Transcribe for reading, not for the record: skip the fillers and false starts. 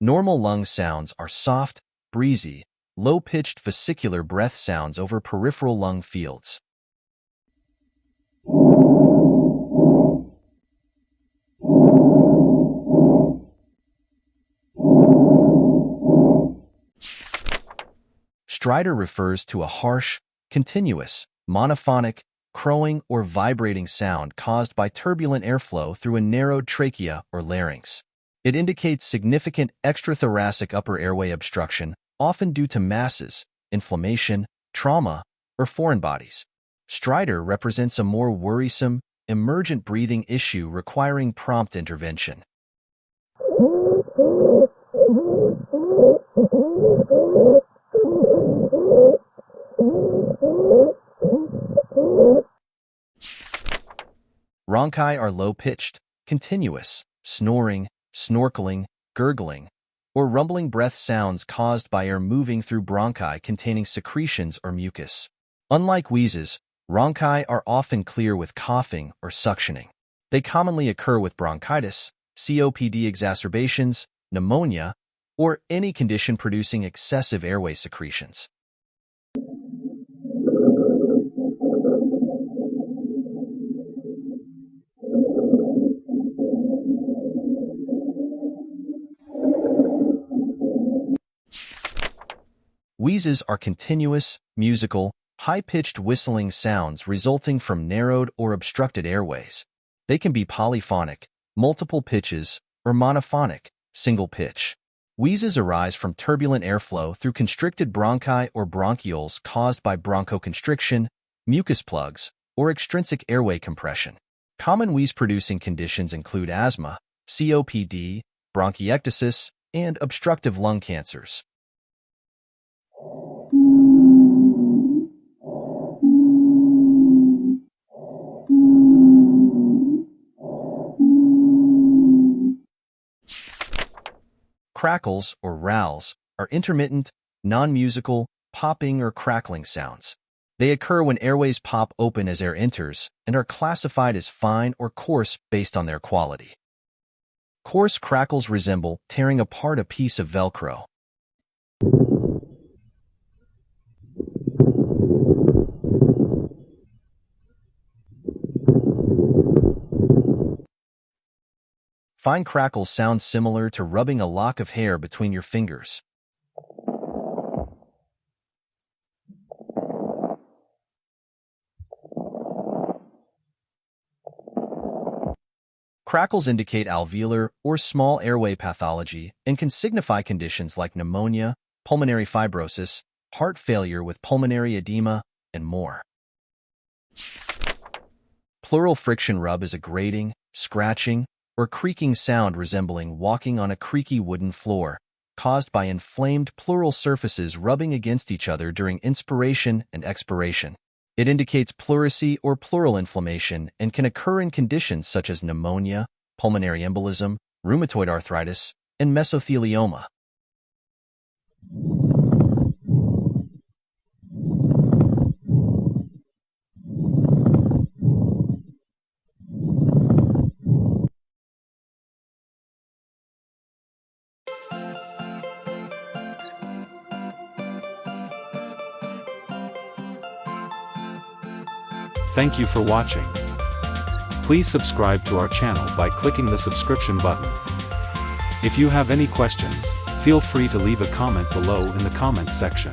Normal lung sounds are soft, breezy, low-pitched vesicular breath sounds over peripheral lung fields. Stridor refers to a harsh, continuous, monophonic, crowing or vibrating sound caused by turbulent airflow through a narrowed trachea or larynx. It indicates significant extrathoracic upper airway obstruction, often due to masses, inflammation, trauma, or foreign bodies. Stridor represents a more worrisome, emergent breathing issue requiring prompt intervention. Rhonchi are low-pitched, continuous, snoring, snorkeling, gurgling, or rumbling breath sounds caused by air moving through bronchi containing secretions or mucus. Unlike wheezes, rhonchi are often clear with coughing or suctioning. They commonly occur with bronchitis, COPD exacerbations, pneumonia, or any condition producing excessive airway secretions. Wheezes are continuous, musical, high-pitched whistling sounds resulting from narrowed or obstructed airways. They can be polyphonic, multiple pitches, or monophonic, single pitch. Wheezes arise from turbulent airflow through constricted bronchi or bronchioles caused by bronchoconstriction, mucus plugs, or extrinsic airway compression. Common wheeze-producing conditions include asthma, COPD, bronchiectasis, and obstructive lung cancers. Crackles, or rales, are intermittent, non-musical, popping or crackling sounds. They occur when airways pop open as air enters and are classified as fine or coarse based on their quality. Coarse crackles resemble tearing apart a piece of velcro. Fine crackles sound similar to rubbing a lock of hair between your fingers. Crackles indicate alveolar or small airway pathology and can signify conditions like pneumonia, pulmonary fibrosis, heart failure with pulmonary edema, and more. Pleural friction rub is a grating, scratching, or creaking sound resembling walking on a creaky wooden floor, caused by inflamed pleural surfaces rubbing against each other during inspiration and expiration. It indicates pleurisy or pleural inflammation and can occur in conditions such as pneumonia, pulmonary embolism, rheumatoid arthritis, and mesothelioma. Thank you for watching. Please subscribe to our channel by clicking the subscription button. If you have any questions, feel free to leave a comment below in the comments section.